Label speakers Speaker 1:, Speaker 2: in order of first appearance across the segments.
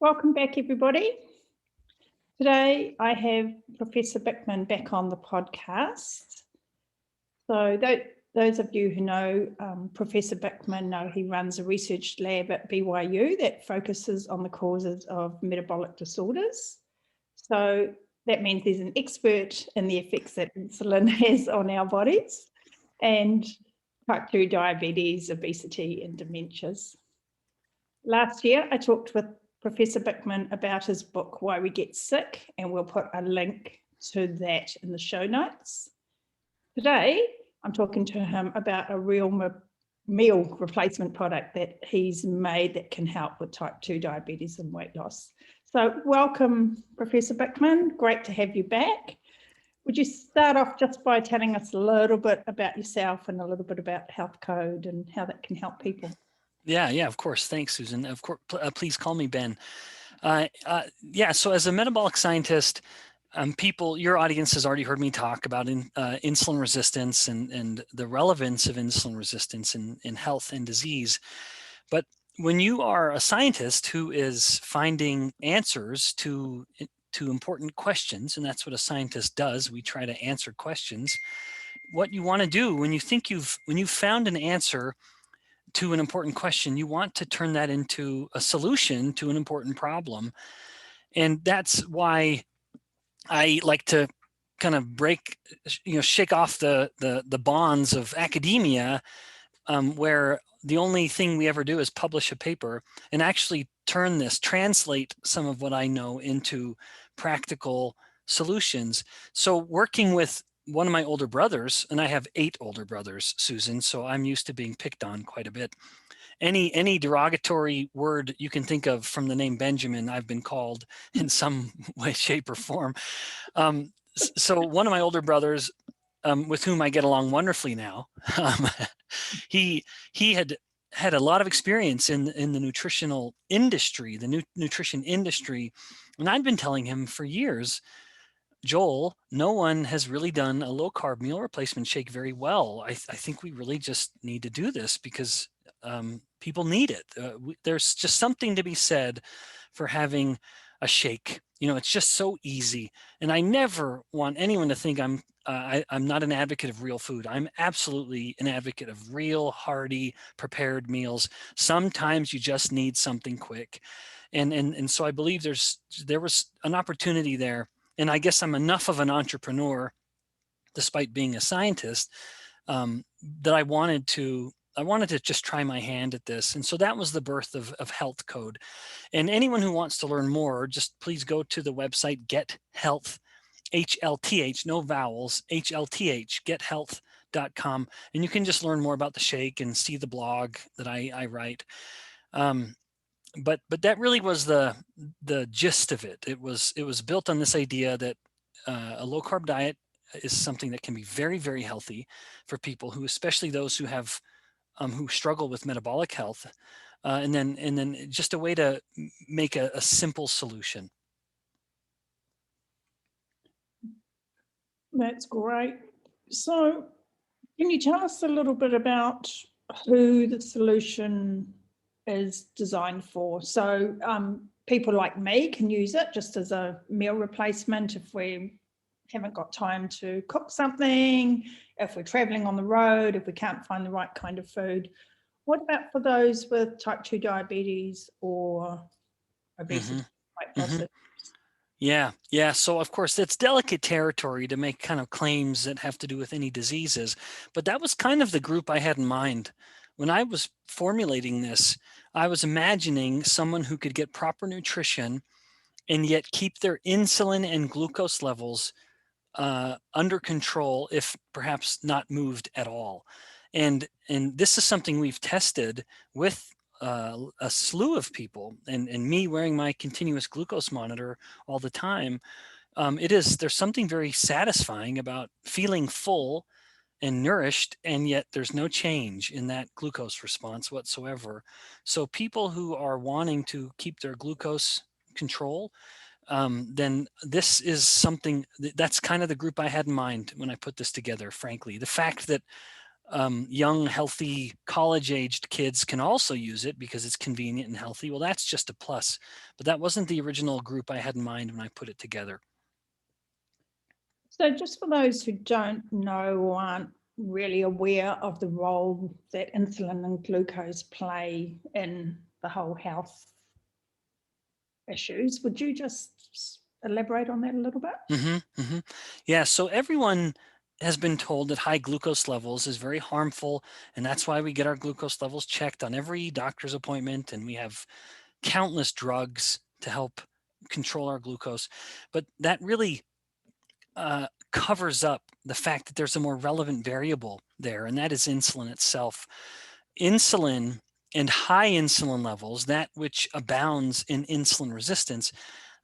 Speaker 1: Welcome back, everybody. Today I have Professor Bikman back on the podcast. So those of you who know Professor Bikman know he runs a research lab at BYU that focuses on the causes of metabolic disorders. So that means he's an expert in the effects that insulin has on our bodies and type 2 diabetes, obesity, and dementias. Last year, I talked with Professor Bikman about his book, Why We Get Sick, and we'll put a link to that in the show notes. Today, I'm talking to him about a real meal replacement product that he's made that can help with type 2 diabetes and weight loss. So welcome, Professor Bikman. Great to have you back. Would you start off just by telling us a little bit about yourself and a little bit about HLTHCODE and how that can help people?
Speaker 2: Yeah, of course. Thanks, Susan. Of course, please call me Ben. So as a metabolic scientist, your audience has already heard me talk about insulin resistance and the relevance of insulin resistance in health and disease. But when you are a scientist who is finding answers to important questions, and that's what a scientist does, we try to answer questions. What you want to do when you think when you've found an answer to an important question, you want to turn that into a solution to an important problem. And that's why I like to kind of shake off the bonds of academia, where the only thing we ever do is publish a paper, and actually translate some of what I know into practical solutions. So working with one of my older brothers, and I have 8 older brothers, Susan, so I'm used to being picked on quite a bit. Any derogatory word you can think of from the name Benjamin, I've been called in some way, shape, or form. So one of my older brothers, with whom I get along wonderfully now, he had a lot of experience in the nutritional industry, the nutrition industry, and I'd been telling him for years, Joel, no one has really done a low carb meal replacement shake very well. I think we really just need to do this because people need it. There's just something to be said for having a shake. It's just so easy. And I never want anyone to think I'm not an advocate of real food. I'm absolutely an advocate of real, hearty, prepared meals. Sometimes you just need something quick. And so I believe there was an opportunity there. And I guess I'm enough of an entrepreneur, despite being a scientist, that I wanted to just try my hand at this. And so that was the birth of HLTHCODE. And anyone who wants to learn more, just please go to the website Get Health, HLTH, no vowels, HLTH, gethealth.com. And you can just learn more about the shake and see the blog that I write. But that really was the gist of it. It was built on this idea that a low carb diet is something that can be very, very healthy for people especially those who have who struggle with metabolic health, and then just a way to make a simple solution.
Speaker 1: That's great. So can you tell us a little bit about who the solution is designed for? So people like me can use it just as a meal replacement if we haven't got time to cook something, if we're traveling on the road, if we can't find the right kind of food. What about for those with type 2 diabetes or obesity?
Speaker 2: Yeah. So of course it's delicate territory to make kind of claims that have to do with any diseases, but that was kind of the group I had in mind. When I was formulating this, I was imagining someone who could get proper nutrition and yet keep their insulin and glucose levels under control, if perhaps not moved at all. And this is something we've tested with a slew of people, and me wearing my continuous glucose monitor all the time. There's something very satisfying about feeling full and nourished, and yet there's no change in that glucose response whatsoever. So people who are wanting to keep their glucose control, then this is something that's kind of the group I had in mind when I put this together. Frankly, the fact that young, healthy, college-aged kids can also use it because it's convenient and healthy. Well, that's just a plus. But that wasn't the original group I had in mind when I put it together.
Speaker 1: So just for those who don't know or aren't really aware of the role that insulin and glucose play in the whole health issues, would you just elaborate on that a little bit?
Speaker 2: Yeah, so everyone has been told that high glucose levels is very harmful, and that's why we get our glucose levels checked on every doctor's appointment, and we have countless drugs to help control our glucose. But that really covers up the fact that there's a more relevant variable there, and that is insulin itself. Insulin and high insulin levels, that which abounds in insulin resistance,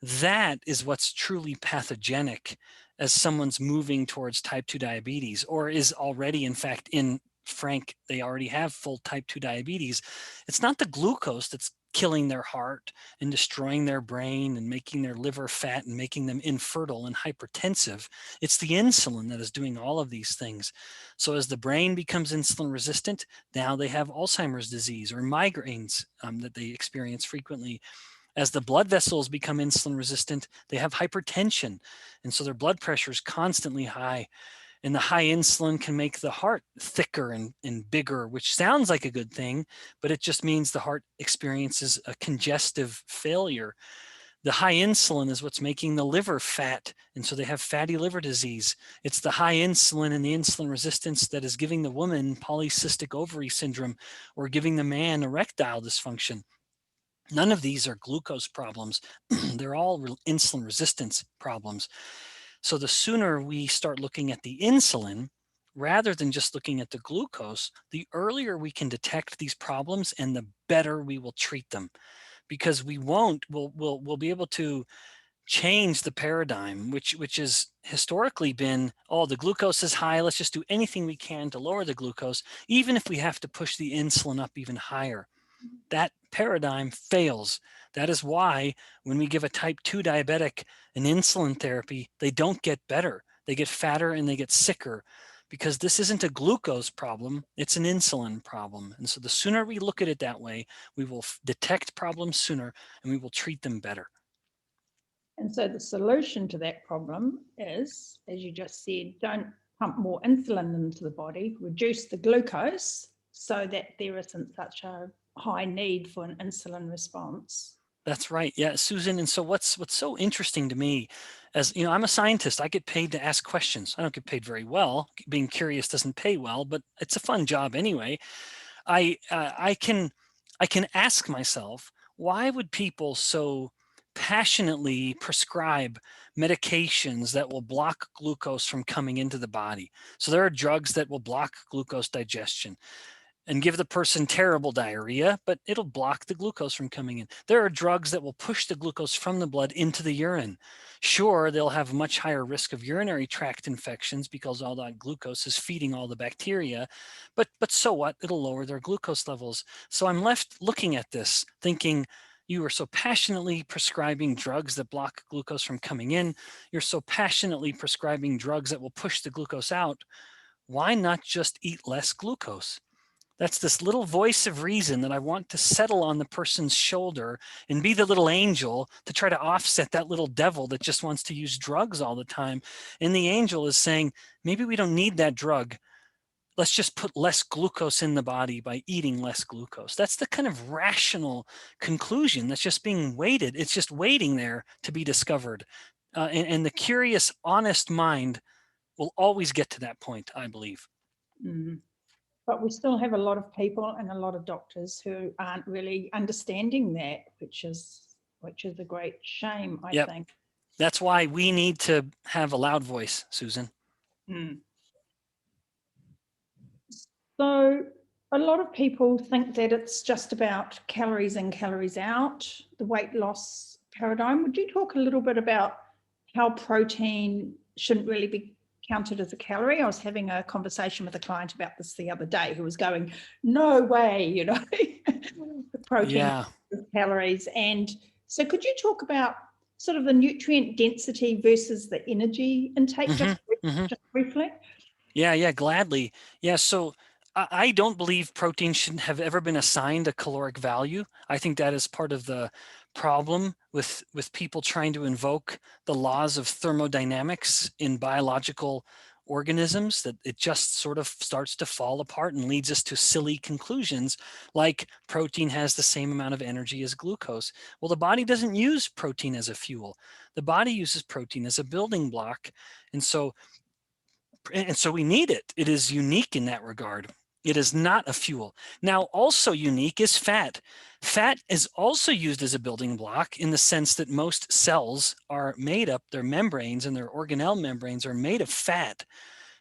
Speaker 2: that is what's truly pathogenic as someone's moving towards type 2 diabetes, or is already, in fact, they already have full type 2 diabetes. It's not the glucose that's killing their heart and destroying their brain and making their liver fat and making them infertile and hypertensive. It's the insulin that is doing all of these things. So as the brain becomes insulin resistant, now they have Alzheimer's disease or migraines that they experience frequently. As the blood vessels become insulin resistant, they have hypertension. And so their blood pressure is constantly high. And the high insulin can make the heart thicker and bigger, which sounds like a good thing, but it just means the heart experiences a congestive failure. The high insulin is what's making the liver fat, and so they have fatty liver disease. It's the high insulin and the insulin resistance that is giving the woman polycystic ovary syndrome or giving the man erectile dysfunction. None of these are glucose problems. They're all insulin resistance problems. So the sooner we start looking at the insulin, rather than just looking at the glucose, the earlier we can detect these problems and the better we will treat them. Because we'll be able to change the paradigm, which has historically been, oh, the glucose is high, let's just do anything we can to lower the glucose, even if we have to push the insulin up even higher. That paradigm fails. That is why when we give a type 2 diabetic an insulin therapy, they don't get better. They get fatter and they get sicker because this isn't a glucose problem, it's an insulin problem. And so the sooner we look at it that way, we will detect problems sooner and we will treat them better.
Speaker 1: And so the solution to that problem is, as you just said, don't pump more insulin into the body, reduce the glucose so that there isn't such a high need for an insulin response.
Speaker 2: That's right. Yeah, Susan. And so what's so interesting to me, as you know, I'm a scientist. I get paid to ask questions. I don't get paid very well. Being curious doesn't pay well, but it's a fun job anyway. I can ask myself, why would people so passionately prescribe medications that will block glucose from coming into the body? So there are drugs that will block glucose digestion and give the person terrible diarrhea, but it'll block the glucose from coming in. There are drugs that will push the glucose from the blood into the urine. Sure, they'll have much higher risk of urinary tract infections because all that glucose is feeding all the bacteria, but so what? It'll lower their glucose levels. So I'm left looking at this thinking, you are so passionately prescribing drugs that block glucose from coming in. You're so passionately prescribing drugs that will push the glucose out. Why not just eat less glucose? That's this little voice of reason that I want to settle on the person's shoulder and be the little angel to try to offset that little devil that just wants to use drugs all the time. And the angel is saying, maybe we don't need that drug. Let's just put less glucose in the body by eating less glucose. That's the kind of rational conclusion that's just being waited. It's just waiting there to be discovered. And the curious, honest mind will always get to that point, I believe.
Speaker 1: Mm. But we still have a lot of people and a lot of doctors who aren't really understanding that, which is a great shame, I think.
Speaker 2: That's why we need to have a loud voice, Susan.
Speaker 1: Mm. So a lot of people think that it's just about calories in, calories out, the weight loss paradigm. Would you talk a little bit about how protein shouldn't really be counted as a calorie? I was having a conversation with a client about this the other day who was going, no way, the protein calories. And so could you talk about sort of the nutrient density versus the energy intake just briefly?
Speaker 2: Yeah, gladly. Yeah, so I don't believe protein should have ever been assigned a caloric value. I think that is part of the problem with people trying to invoke the laws of thermodynamics in biological organisms, that it just sort of starts to fall apart and leads us to silly conclusions like protein has the same amount of energy as glucose. Well, the body doesn't use protein as a fuel. The body uses protein as a building block. And so we need it. It is unique in that regard. It is not a fuel. Now, also unique is fat. Fat is also used as a building block in the sense that most cells are made up, their membranes and their organelle membranes are made of fat.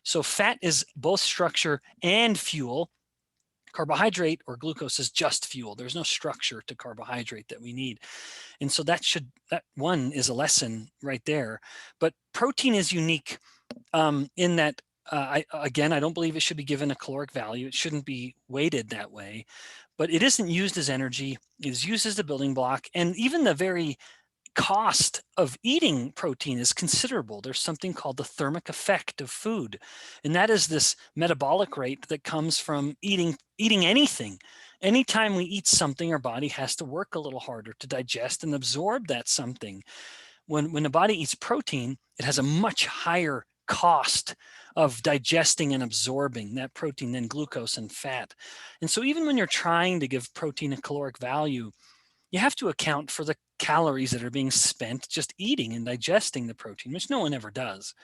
Speaker 2: So fat is both structure and fuel. Carbohydrate or glucose is just fuel. There's no structure to carbohydrate that we need. And so that one is a lesson right there. But protein is unique in that, I don't believe it should be given a caloric value. It shouldn't be weighted that way, but it isn't used as energy. It is used as the building block. And even the very cost of eating protein is considerable. There's something called the thermic effect of food. And that is this metabolic rate that comes from eating anything. Anytime we eat something, our body has to work a little harder to digest and absorb that something. When the body eats protein, it has a much higher cost of digesting and absorbing that protein than glucose and fat. And so even when you're trying to give protein a caloric value, you have to account for the calories that are being spent just eating and digesting the protein, which no one ever does.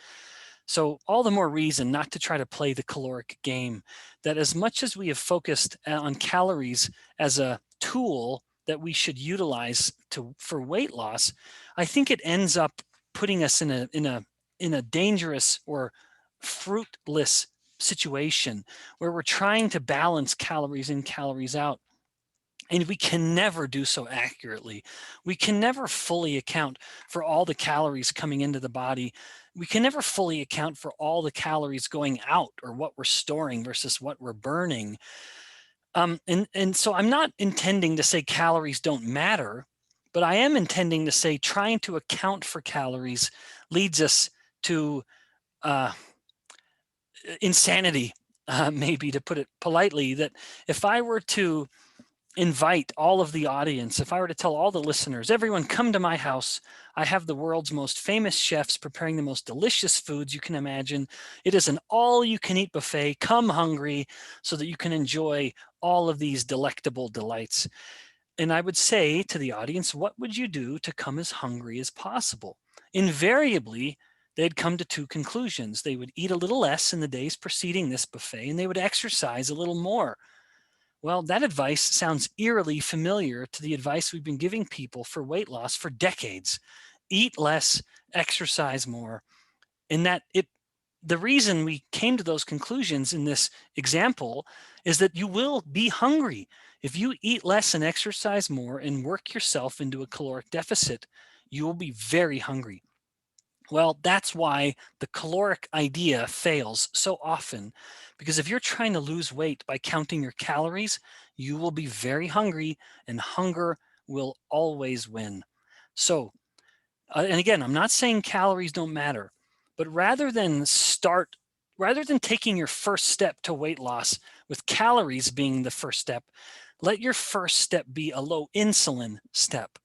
Speaker 2: So all the more reason not to try to play the caloric game, that as much as we have focused on calories as a tool that we should utilize for weight loss, I think it ends up putting us in a dangerous or fruitless situation where we're trying to balance calories in, calories out. And we can never do so accurately. We can never fully account for all the calories coming into the body. We can never fully account for all the calories going out, or what we're storing versus what we're burning. And so I'm not intending to say calories don't matter, but I am intending to say trying to account for calories leads us to insanity, maybe, to put it politely. That if I were to invite all of the audience, if I were to tell all the listeners, everyone come to my house, I have the world's most famous chefs preparing the most delicious foods you can imagine. It is an all-you-can-eat buffet. Come hungry so that you can enjoy all of these delectable delights. And I would say to the audience, what would you do to come as hungry as possible? Invariably, they'd come to two conclusions. They would eat a little less in the days preceding this buffet, and they would exercise a little more. Well, that advice sounds eerily familiar to the advice we've been giving people for weight loss for decades. Eat less, exercise more. And the reason we came to those conclusions in this example is that you will be hungry. If you eat less and exercise more and work yourself into a caloric deficit, you will be very hungry. Well, that's why the caloric idea fails so often, because if you're trying to lose weight by counting your calories, you will be very hungry, and hunger will always win. So, and again, I'm not saying calories don't matter, but rather than taking your first step to weight loss with calories being the first step, let your first step be a low insulin step,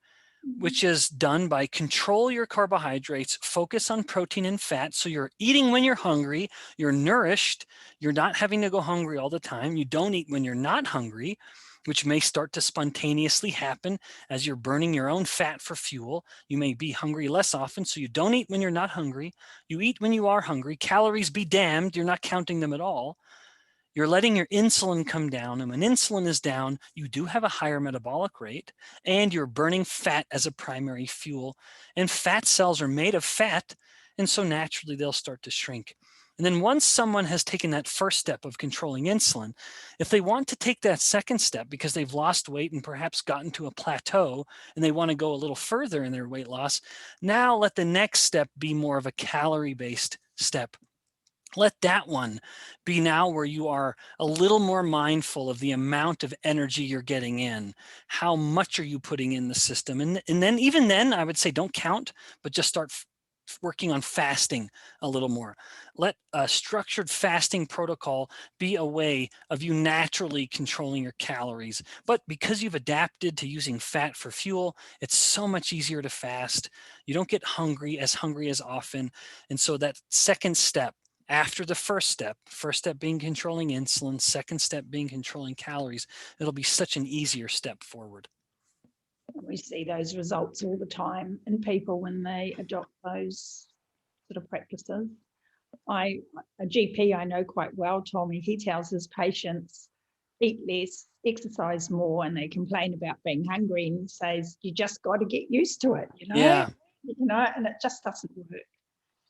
Speaker 2: which is done by control your carbohydrates, focus on protein and fat. So you're eating when you're hungry, you're nourished, you're not having to go hungry all the time. You don't eat when you're not hungry, which may start to spontaneously happen as you're burning your own fat for fuel. You may be hungry less often, so you don't eat when you're not hungry. You eat when you are hungry. Calories be damned, you're not counting them at all. You're letting your insulin come down, and when insulin is down, you do have a higher metabolic rate, and you're burning fat as a primary fuel. And fat cells are made of fat, and so naturally they'll start to shrink. And then once someone has taken that first step of controlling insulin, if they want to take that second step because they've lost weight and perhaps gotten to a plateau and they want to go a little further in their weight loss, now let the next step be more of a calorie-based step. Let that one be now where you are a little more mindful of the amount of energy you're getting in. How much are you putting in the system? And then even then, I would say don't count, but just start working on fasting a little more. Let a structured fasting protocol be a way of you naturally controlling your calories. But because you've adapted to using fat for fuel, it's so much easier to fast. You don't get hungry as often. And so that second step, after the first step being controlling insulin, second step being controlling calories, it'll be such an easier step forward.
Speaker 1: We see those results all the time in people when they adopt those sort of practices. A GP I know quite well told me he tells his patients, eat less, exercise more, and they complain about being hungry, and he says, you just got to get used to it,
Speaker 2: Yeah.
Speaker 1: And it just doesn't work.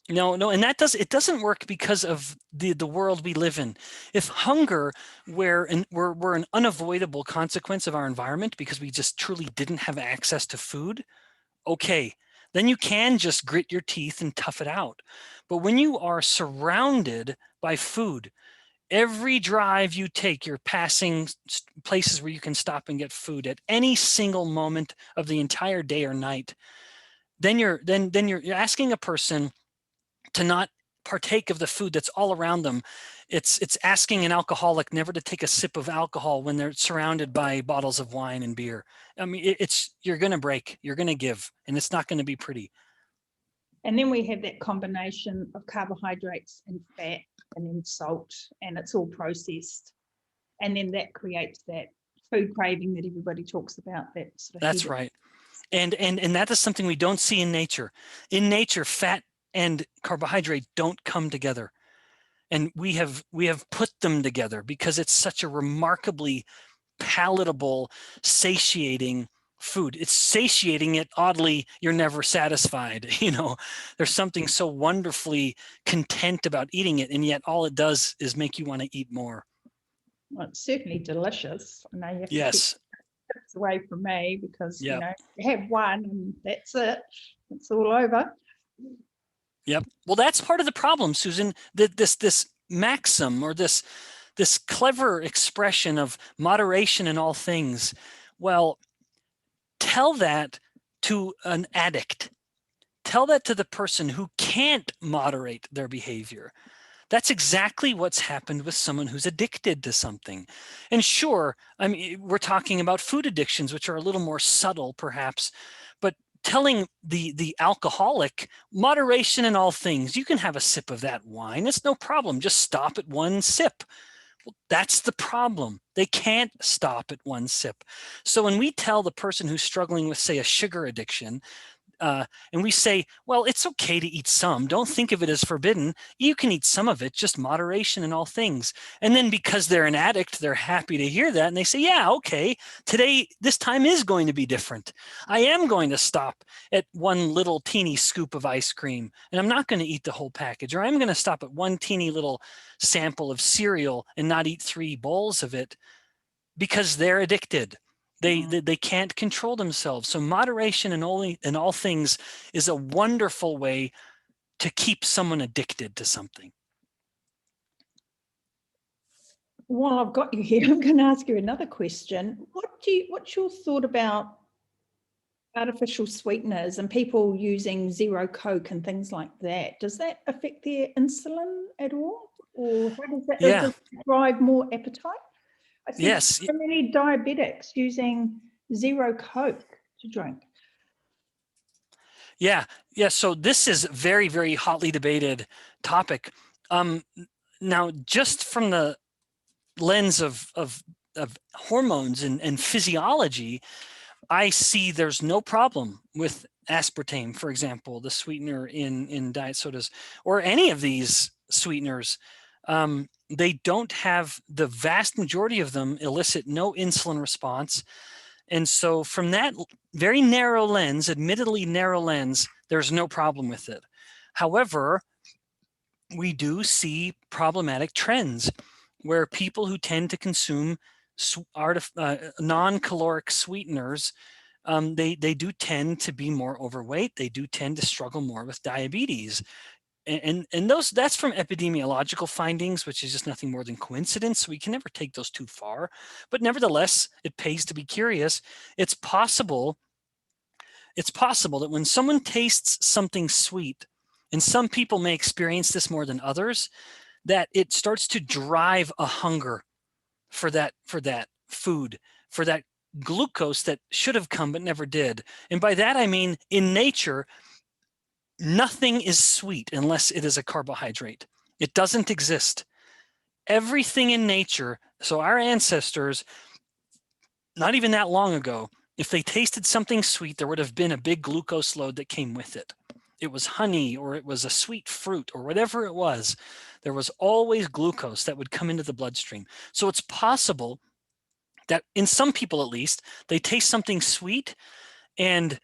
Speaker 2: No, and it doesn't work because of the world we live in. If hunger were an unavoidable consequence of our environment because we just truly didn't have access to food, okay, then you can just grit your teeth and tough it out. But when you are surrounded by food, every drive you take, you're passing places where you can stop and get food at any single moment of the entire day or night. Then you're asking a person to not partake of the food that's all around them. It's asking an alcoholic never to take a sip of alcohol when they're surrounded by bottles of wine and beer. I mean, you're going to break, you're going to give, and it's not going to be pretty.
Speaker 1: And then we have that combination of carbohydrates and fat and then salt, and it's all processed. And then that creates that food craving that everybody talks about.
Speaker 2: That's right. And that is something we don't see in nature. In nature, fat and carbohydrate don't come together. And we have put them together because it's such a remarkably palatable, satiating food. It's satiating, yet oddly, you're never satisfied. There's something so wonderfully content about eating it, and yet all it does is make you want to eat more.
Speaker 1: Well, it's certainly delicious. I know you have to
Speaker 2: Yes.
Speaker 1: keep tips away from me because
Speaker 2: Yep.
Speaker 1: you have one and that's it. It's all over.
Speaker 2: Yep. Well, that's part of the problem, Susan. That this maxim or this clever expression of moderation in all things. Well, tell that to an addict. Tell that to the person who can't moderate their behavior. That's exactly what's happened with someone who's addicted to something. And sure, I mean, we're talking about food addictions, which are a little more subtle, perhaps, but telling the alcoholic, moderation in all things, you can have a sip of that wine. It's no problem. Just stop at one sip. Well, that's the problem. They can't stop at one sip. So when we tell the person who's struggling with, say, a sugar addiction, and we say, well, it's okay to eat some. Don't think of it as forbidden. You can eat some of it, just moderation in all things. And then because they're an addict, they're happy to hear that. And they say, yeah, okay, today, this time is going to be different. I am going to stop at one little teeny scoop of ice cream, and I'm not going to eat the whole package. Or I'm going to stop at one teeny little sample of cereal and not eat 3 bowls of it because they're addicted. They can't control themselves. So moderation in all things is a wonderful way to keep someone addicted to something.
Speaker 1: While I've got you here, I'm going to ask you another question. What's your thought about artificial sweeteners and people using zero Coke and things like that? Does that affect their insulin at all? Or how does that, does it drive more appetite? I see so many diabetics using zero Coke to drink.
Speaker 2: Yeah. So this is a very, very hotly debated topic. Now, just from the lens of hormones and physiology, I see there's no problem with aspartame, for example, the sweetener in diet sodas, or any of these sweeteners. They don't have, the vast majority of them elicit no insulin response. And so from that very narrow lens, admittedly narrow lens, there's no problem with it. However, we do see problematic trends where people who tend to consume non-caloric sweeteners, they do tend to be more overweight. They do tend to struggle more with diabetes. And that's from epidemiological findings, which is just nothing more than coincidence. So we can never take those too far. But nevertheless, it pays to be curious. It's possible that when someone tastes something sweet, and some people may experience this more than others, that it starts to drive a hunger for that food, for that glucose that should have come but never did. And by that I mean, in nature, nothing is sweet unless it is a carbohydrate. It doesn't exist. Everything in nature, so our ancestors, not even that long ago, if they tasted something sweet, there would have been a big glucose load that came with it. It was honey, or it was a sweet fruit, or whatever it was. There was always glucose that would come into the bloodstream. So it's possible that, in some people at least, they taste something sweet, and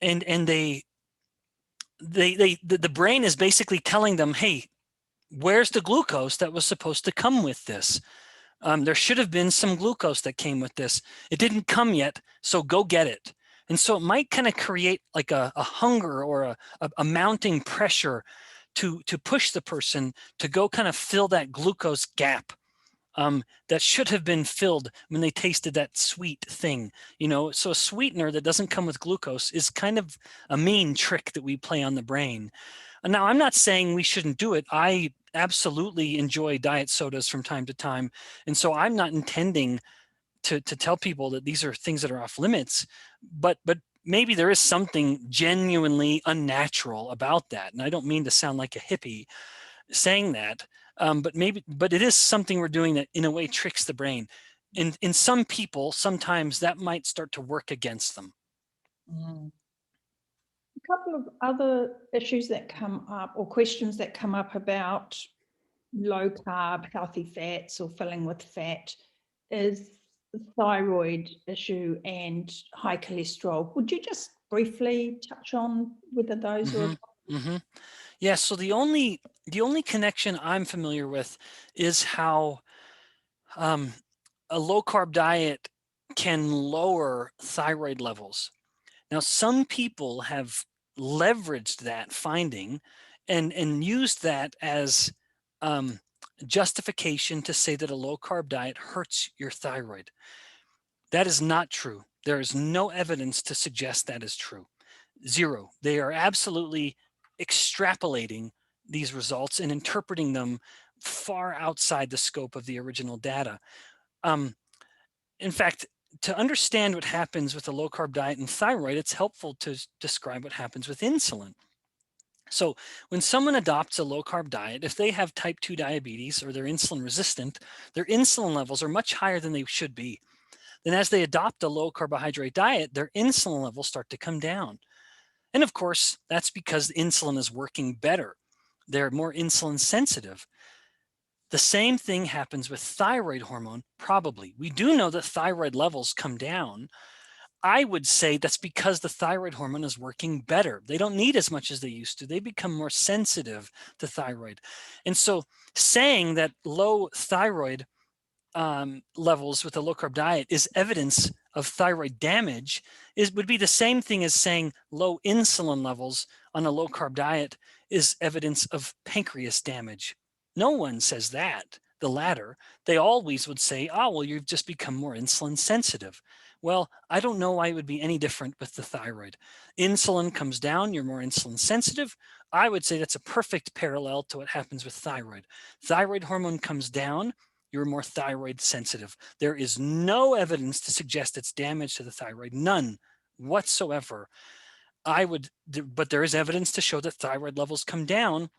Speaker 2: the brain is basically telling them, hey, where's the glucose that was supposed to come with this? There should have been some glucose that came with this. It didn't come yet, so go get it. And so it might kind of create like a hunger or a mounting pressure to push the person to go kind of fill that glucose gap that should have been filled when they tasted that sweet thing. So a sweetener that doesn't come with glucose is kind of a mean trick that we play on the brain. Now, I'm not saying we shouldn't do it. I absolutely enjoy diet sodas from time to time. And so I'm not intending to tell people that these are things that are off limits, but maybe there is something genuinely unnatural about that. And I don't mean to sound like a hippie saying that, but it is something we're doing that in a way tricks the brain. In some people, sometimes that might start to work against them.
Speaker 1: A couple of other issues that come up, or questions that come up, about low carb, healthy fats, or filling with fat, is the thyroid issue and high cholesterol. Would you just briefly touch on whether those are?
Speaker 2: Yeah, so the only connection I'm familiar with is how a low carb diet can lower thyroid levels. Now, some people have leveraged that finding and used that as justification to say that a low carb diet hurts your thyroid. That is not true. There is no evidence to suggest that is true. Zero. They are absolutely extrapolating these results and interpreting them far outside the scope of the original data. In fact, to understand what happens with a low carb diet and thyroid, it's helpful to describe what happens with insulin. So when someone adopts a low carb diet, if they have type 2 diabetes or they're insulin resistant, their insulin levels are much higher than they should be. Then as they adopt a low carbohydrate diet, their insulin levels start to come down. And of course, that's because insulin is working better. They're more insulin sensitive. The same thing happens with thyroid hormone, probably. We do know that thyroid levels come down. I would say that's because the thyroid hormone is working better. They don't need as much as they used to. They become more sensitive to thyroid. And so saying that low thyroid levels with a low carb diet is evidence of thyroid damage would be the same thing as saying low insulin levels on a low carb diet is evidence of pancreas damage. No one says that, the latter. They always would say, oh, well, you've just become more insulin sensitive. Well, I don't know why it would be any different with the thyroid. Insulin comes down, you're more insulin sensitive. I would say that's a perfect parallel to what happens with thyroid. Thyroid hormone comes down, you're more thyroid sensitive. There is no evidence to suggest it's damage to the thyroid, none whatsoever. But there is evidence to show that thyroid levels come down.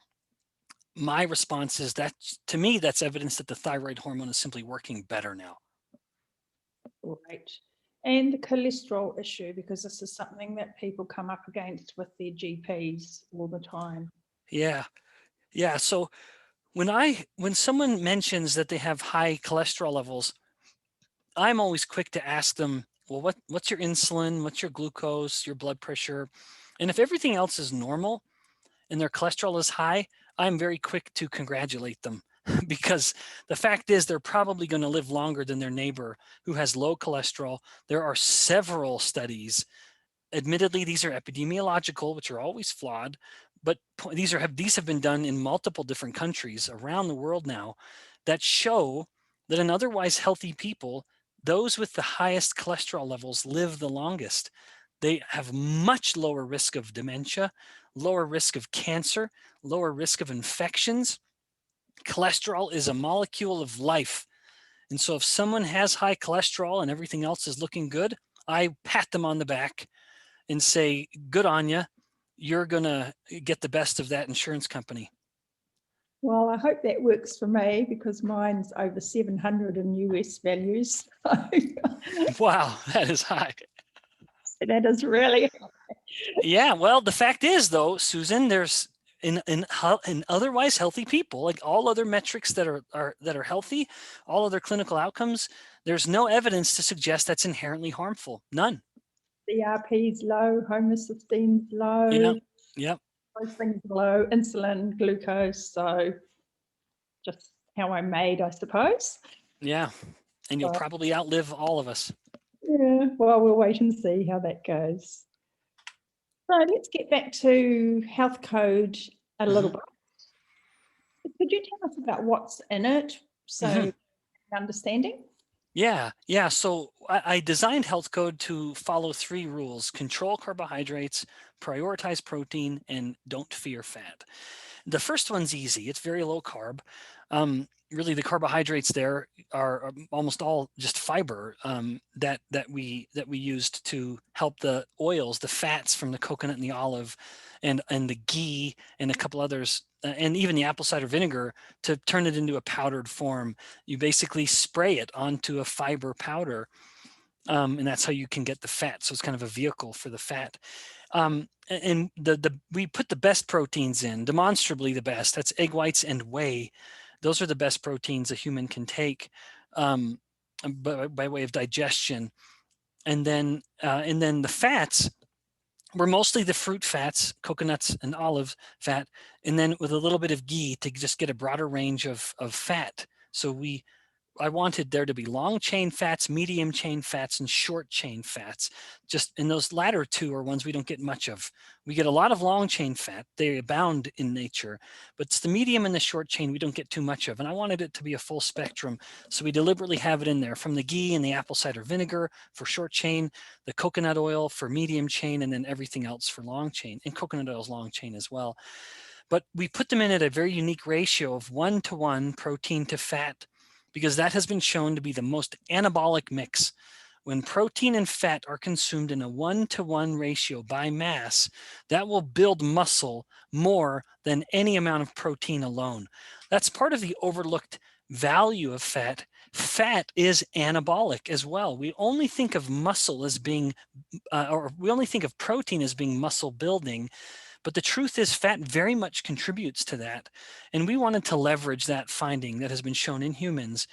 Speaker 2: My response is that, to me, that's evidence that the thyroid hormone is simply working better now.
Speaker 1: Right. And the cholesterol issue, because this is something that people come up against with their GPs all the time.
Speaker 2: Yeah. So when someone mentions that they have high cholesterol levels, I'm always quick to ask them, well, what's your insulin? What's your glucose, your blood pressure? And if everything else is normal and their cholesterol is high, I'm very quick to congratulate them because the fact is they're probably going to live longer than their neighbor who has low cholesterol. There are several studies. Admittedly, these are epidemiological, which are always flawed, but these have been done in multiple different countries around the world now that show that in otherwise healthy people, those with the highest cholesterol levels live the longest. They have much lower risk of dementia, lower risk of cancer, lower risk of infections. Cholesterol is a molecule of life. And so if someone has high cholesterol and everything else is looking good, I pat them on the back and say, good on you. You're going to get the best of that insurance company.
Speaker 1: Well, I hope that works for me because mine's over 700 in US values.
Speaker 2: Wow, that is high.
Speaker 1: That is really high.
Speaker 2: Yeah, well, the fact is, though, Susan, there's in otherwise healthy people, like all other metrics that are healthy, all other clinical outcomes, there's no evidence to suggest that's inherently harmful. None.
Speaker 1: CRP's low, homocysteine's low.
Speaker 2: Yeah. Yep.
Speaker 1: Those things are low, insulin, glucose. So just how I'm made, I suppose.
Speaker 2: Yeah. And you'll probably outlive all of us.
Speaker 1: Yeah, well, we'll wait and see how that goes. So let's get back to health code a little bit. Could you tell us about what's in it? So understanding?
Speaker 2: Yeah. So I designed Health Code to follow 3 rules: control carbohydrates, prioritize protein, and don't fear fat. The first one's easy. It's very low carb. Really, the carbohydrates there are almost all just fiber that we used to help the oils, the fats from the coconut and the olive, and the ghee and a couple others, and even the apple cider vinegar, to turn it into a powdered form. You basically spray it onto a fiber powder, and that's how you can get the fat. So it's kind of a vehicle for the fat. And we put the best proteins in, demonstrably the best. That's egg whites and whey. Those are the best proteins a human can take by way of digestion. And then the fats were mostly the fruit fats, coconuts and olive fat, and then with a little bit of ghee to just get a broader range of fat. So I wanted there to be long chain fats, medium chain fats, and short chain fats. Just in those latter 2 are ones we don't get much of. We get a lot of long chain fat. They abound in nature, but it's the medium and the short chain we don't get too much of. And I wanted it to be a full spectrum. So we deliberately have it in there, from the ghee and the apple cider vinegar for short chain, the coconut oil for medium chain, and then everything else for long chain. And coconut oil is long chain as well. But we put them in at a very unique ratio of 1-to-1 protein to fat, because that has been shown to be the most anabolic mix. When protein and fat are consumed in a 1-to-1 ratio by mass, that will build muscle more than any amount of protein alone. That's part of the overlooked value of fat. Fat is anabolic as well. We only think of muscle as being, or we only think of protein as being muscle building. But the truth is, fat very much contributes to that. And we wanted to leverage that finding that has been shown in humans,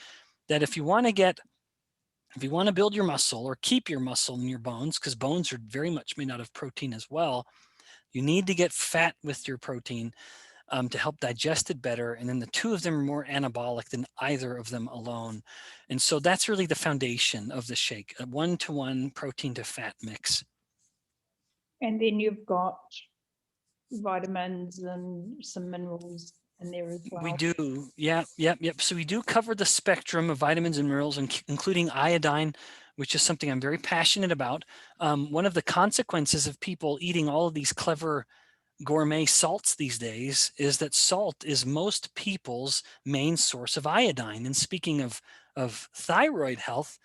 Speaker 2: that if you want to build your muscle or keep your muscle in your bones, because bones are very much made out of protein as well, you need to get fat with your protein to help digest it better. And then the 2 of them are more anabolic than either of them alone. And so that's really the foundation of the shake, a 1-to-1 protein to fat mix.
Speaker 1: And then you've got vitamins and some minerals in there as well.
Speaker 2: We do. Yep. So we do cover the spectrum of vitamins and minerals, including iodine, which is something I'm very passionate about. One of the consequences of people eating all of these clever gourmet salts these days is that salt is most people's main source of iodine. And speaking of thyroid health,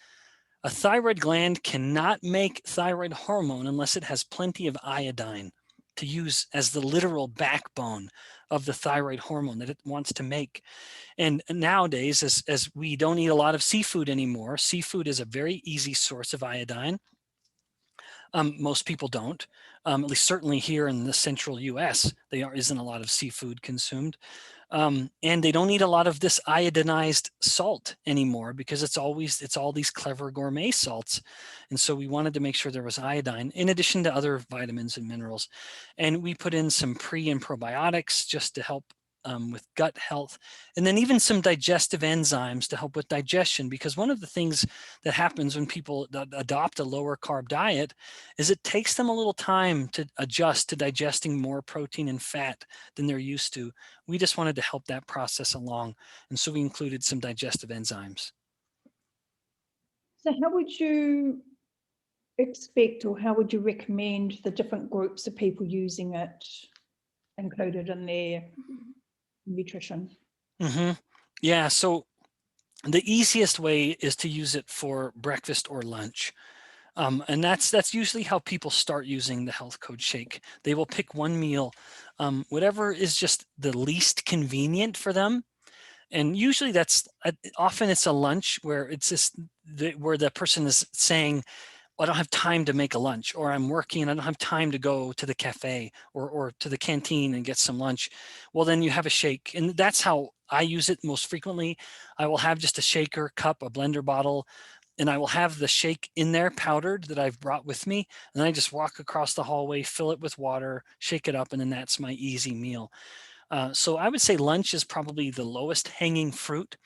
Speaker 2: a thyroid gland cannot make thyroid hormone unless it has plenty of iodine to use as the literal backbone of the thyroid hormone that it wants to make. And nowadays, as we don't eat a lot of seafood anymore, seafood is a very easy source of iodine. Most people don't, at least certainly here in the central US, there isn't a lot of seafood consumed. And they don't eat a lot of this iodinized salt anymore because it's all these clever gourmet salts. And so we wanted to make sure there was iodine in addition to other vitamins and minerals. And we put in some pre and probiotics just to help with gut health, and then even some digestive enzymes to help with digestion, because one of the things that happens when people adopt a lower carb diet is it takes them a little time to adjust to digesting more protein and fat than they're used to. We just wanted to help that process along, and so we included some digestive enzymes.
Speaker 1: So how would you expect, or how would you recommend the different groups of people using it included in their nutrition?
Speaker 2: Yeah, so the easiest way is to use it for breakfast or lunch. And that's usually how people start using the Health Code Shake. They will pick one meal, whatever is just the least convenient for them. And usually that's often it's a lunch where it's just where the person is saying, I don't have time to make a lunch, or I'm working and I don't have time to go to the cafe or to the canteen and get some lunch. Well, then you have a shake. And that's how I use it most frequently. I will have just a shaker, cup, a blender bottle, and I will have the shake in there powdered that I've brought with me. And then I just walk across the hallway, fill it with water, shake it up, and then that's my easy meal. So I would say lunch is probably the lowest hanging fruit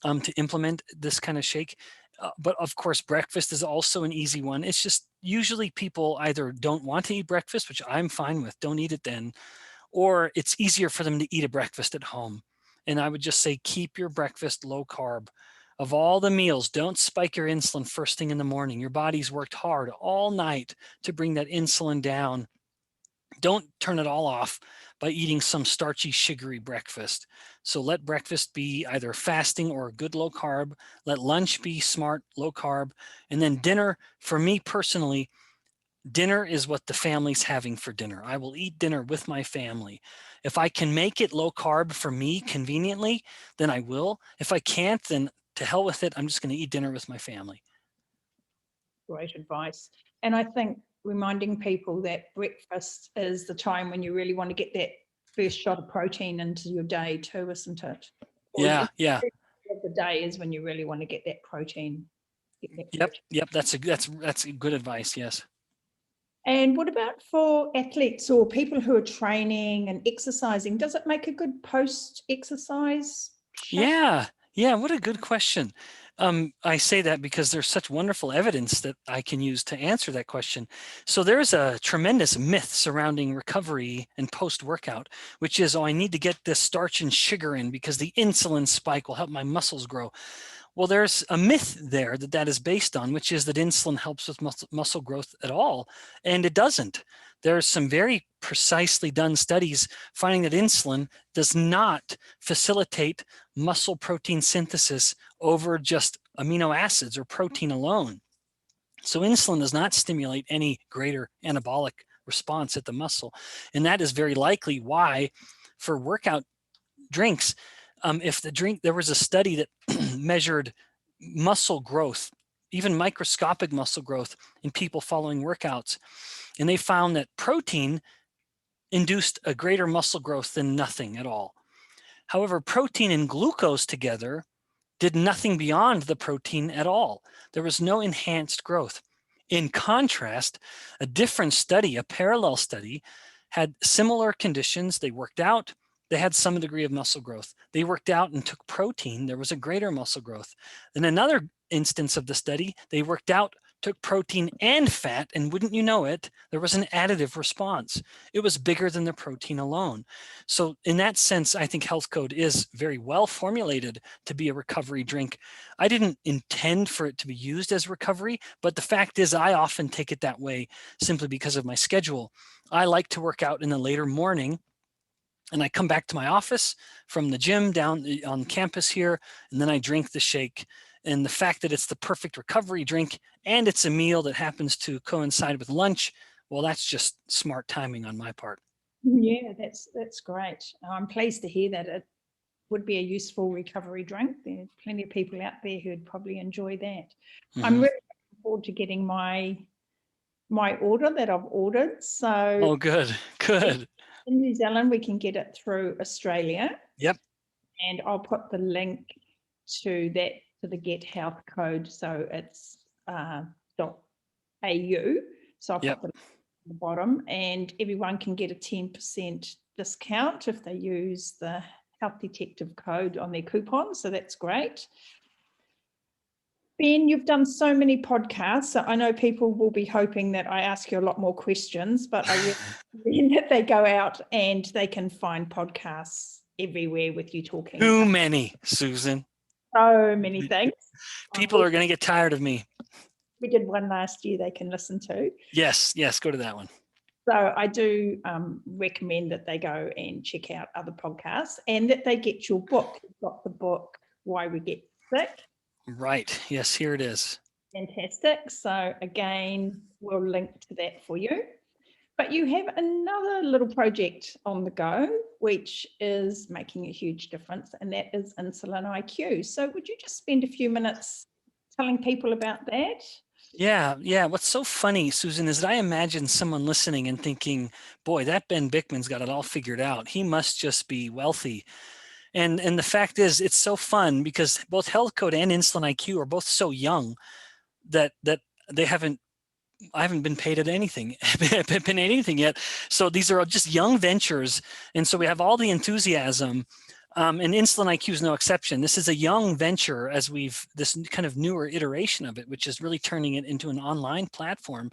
Speaker 2: to implement this kind of shake. But of course, breakfast is also an easy one. It's just usually people either don't want to eat breakfast, which I'm fine with, don't eat it then, or it's easier for them to eat a breakfast at home. And I would just say, keep your breakfast low carb. Of all the meals, don't spike your insulin first thing in the morning. Your body's worked hard all night to bring that insulin down. Don't turn it all off by eating some starchy, sugary breakfast. So let breakfast be either fasting or good low carb. Let lunch be smart, low carb. And then dinner, for me personally, dinner is what the family's having for dinner. I will eat dinner with my family. If I can make it low carb for me conveniently, then I will. If I can't, then to hell with it. I'm just going to eat dinner with my family.
Speaker 1: Great advice. And I think reminding people that breakfast is the time when you really want to get that first shot of protein into your day too, isn't it?
Speaker 2: Yeah.
Speaker 1: The day is when you really want to get that protein.
Speaker 2: Yep. That's good advice. Yes.
Speaker 1: And what about for athletes or people who are training and exercising? Does it make a good post-exercise shake?
Speaker 2: Yeah. What a good question. I say that because there's such wonderful evidence that I can use to answer that question. So there's a tremendous myth surrounding recovery and post-workout, which is, I need to get this starch and sugar in because the insulin spike will help my muscles grow. Well, there's a myth there that is based on, which is that insulin helps with muscle growth at all, and it doesn't. There's some very precisely done studies finding that insulin does not facilitate muscle protein synthesis over just amino acids or protein alone. So insulin does not stimulate any greater anabolic response at the muscle. And that is very likely why for workout drinks, there was a study that measured muscle growth, even microscopic muscle growth in people following workouts. And they found that protein induced a greater muscle growth than nothing at all. However, protein and glucose together did nothing beyond the protein at all. There was no enhanced growth. In contrast, a different study, a parallel study, had similar conditions. They worked out, they had some degree of muscle growth. They worked out and took protein, there was a greater muscle growth. In another instance of the study, they worked out, took protein and fat, and wouldn't you know it, there was an additive response. It was bigger than the protein alone. So in that sense, I think Health Code is very well formulated to be a recovery drink. I didn't intend for it to be used as recovery, but the fact is I often take it that way simply because of my schedule. I like to work out in the later morning, and I come back to my office from the gym down on campus here, and then I drink the shake. And the fact that it's the perfect recovery drink and it's a meal that happens to coincide with lunch, well, that's just smart timing on my part.
Speaker 1: Yeah, that's great. I'm pleased to hear that it would be a useful recovery drink. There are plenty of people out there who'd probably enjoy that. I'm really looking forward to getting my order that I've ordered. So
Speaker 2: oh, good.
Speaker 1: In New Zealand, we can get it through Australia.
Speaker 2: Yep.
Speaker 1: And I'll put the link to the Get Health Code. So it's .au. So I'll put the the bottom, and everyone can get a 10% discount if they use the Health Detective code on their coupon. So that's great. Ben, you've done so many podcasts. So I know people will be hoping that I ask you a lot more questions, but I recommend that they go out and they can find podcasts everywhere with you talking.
Speaker 2: Too many, Susan.
Speaker 1: So many things.
Speaker 2: People are going to get tired of me.
Speaker 1: We did one last year they can listen to.
Speaker 2: Yes, go to that one.
Speaker 1: So I do recommend that they go and check out other podcasts and that they get your book. You've got the book, Why We Get Sick.
Speaker 2: Right. Yes, here it is.
Speaker 1: Fantastic. So again, we'll link to that for you. But you have another little project on the go, which is making a huge difference, and that is Insulin IQ. So would you just spend a few minutes telling people about that?
Speaker 2: Yeah. What's so funny, Susan, is that I imagine someone listening and thinking, boy, that Ben Bikman's got it all figured out. He must just be wealthy. And the fact is, it's so fun because both Health Code and Insulin IQ are both so young that they haven't I haven't been paid at anything, been anything yet. So these are just young ventures. And so we have all the enthusiasm, and Insulin IQ is no exception. This is a young venture as this kind of newer iteration of it, which is really turning it into an online platform.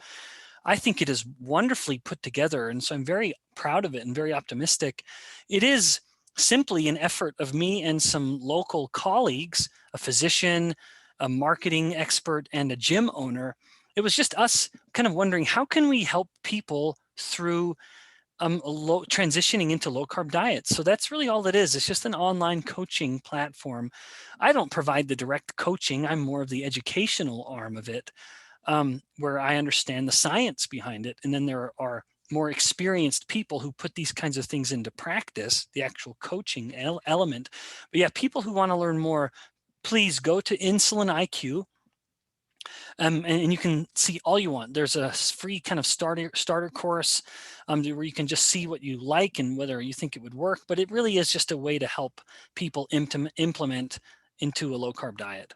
Speaker 2: I think it is wonderfully put together. And so I'm very proud of it and very optimistic. It is simply an effort of me and some local colleagues, a physician, a marketing expert, and a gym owner. It was just us kind of wondering, how can we help people through transitioning into low carb diets? So that's really all it is. It's just an online coaching platform. I don't provide the direct coaching. I'm more of the educational arm of it, where I understand the science behind it. And then there are more experienced people who put these kinds of things into practice, the actual coaching element. But yeah, people who want to learn more, please go to Insulin IQ. And you can see all you want. There's a free kind of starter course where you can just see what you like and whether you think it would work. But it really is just a way to help people implement into a low carb diet.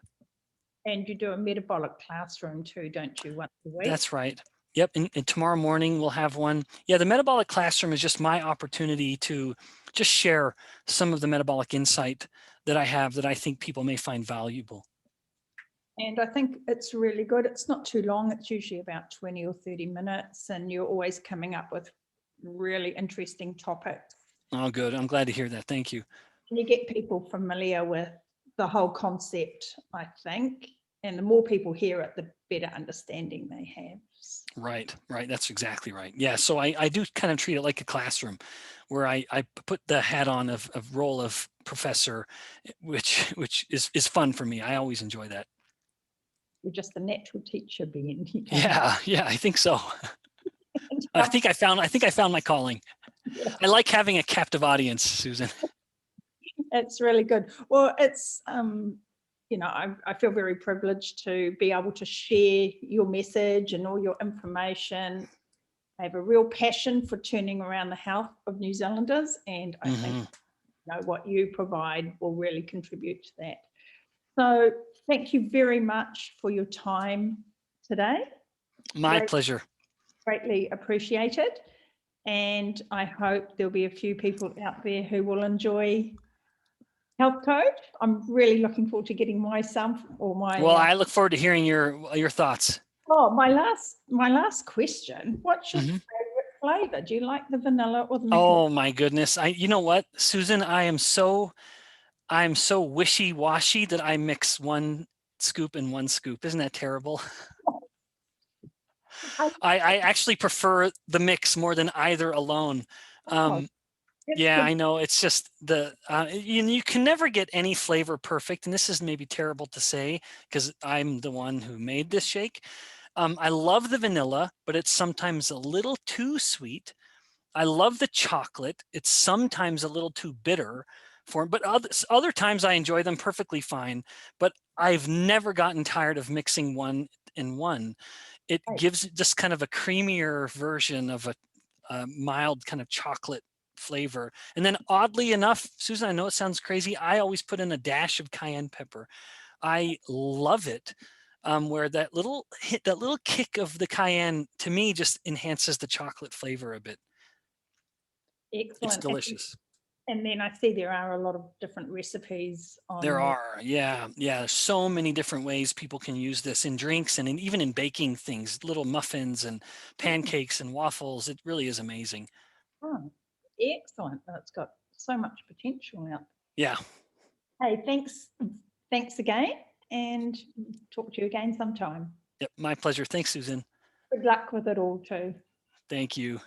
Speaker 1: And you do a metabolic classroom too, don't you, once a week?
Speaker 2: That's right. Yep. And tomorrow morning we'll have one. Yeah, the metabolic classroom is just my opportunity to just share some of the metabolic insight that I have that I think people may find valuable.
Speaker 1: And I think it's really good. It's not too long. It's usually about 20 or 30 minutes, and you're always coming up with really interesting topics.
Speaker 2: Oh, good. I'm glad to hear that. Thank you.
Speaker 1: And you get people familiar with the whole concept, I think. And the more people hear it, the better understanding they have.
Speaker 2: Right. That's exactly right. Yeah. So I do kind of treat it like a classroom where I put the hat on of role of professor, which is fun for me. I always enjoy that.
Speaker 1: You're just a natural teacher, Ben.
Speaker 2: Yeah, I think so. I think I found my calling. Yeah. I like having a captive audience, Susan.
Speaker 1: It's really good. Well, it's I feel very privileged to be able to share your message and all your information. I have a real passion for turning around the health of New Zealanders, and I think what you provide will really contribute to that. So thank you very much for your time today.
Speaker 2: My pleasure.
Speaker 1: Greatly appreciated. And I hope there'll be a few people out there who will enjoy Health Code. I'm really looking forward to getting my Well,
Speaker 2: I look forward to hearing your thoughts.
Speaker 1: Oh, my last question. What's your favorite flavor? Do you like the vanilla or the liquid?
Speaker 2: Oh my goodness. You know what, Susan, I'm so wishy-washy that I mix one scoop and one scoop. Isn't that terrible? I actually prefer the mix more than either alone. Yeah, I know. It's just you can never get any flavor perfect. And this is maybe terrible to say because I'm the one who made this shake. I love the vanilla, but it's sometimes a little too sweet. I love the chocolate. It's sometimes a little too bitter for them, but other times I enjoy them perfectly fine. But I've never gotten tired of mixing one in one. It gives just kind of a creamier version of a mild kind of chocolate flavor. And then oddly enough, Susan, I know it sounds crazy, I always put in a dash of cayenne pepper. I love it. Where that little kick of the cayenne to me just enhances the chocolate flavor a bit.
Speaker 1: Excellent.
Speaker 2: It's delicious.
Speaker 1: And then I see there are a lot of different recipes on
Speaker 2: there are, yeah. There's so many different ways people can use this in drinks and even in baking things, little muffins and pancakes and waffles. It really is amazing.
Speaker 1: Oh, excellent. It's got so much potential out there.
Speaker 2: Yeah.
Speaker 1: Hey, thanks again, and talk to you again sometime.
Speaker 2: Yep, my pleasure. Thanks, Susan.
Speaker 1: Good luck with it all too.
Speaker 2: Thank you.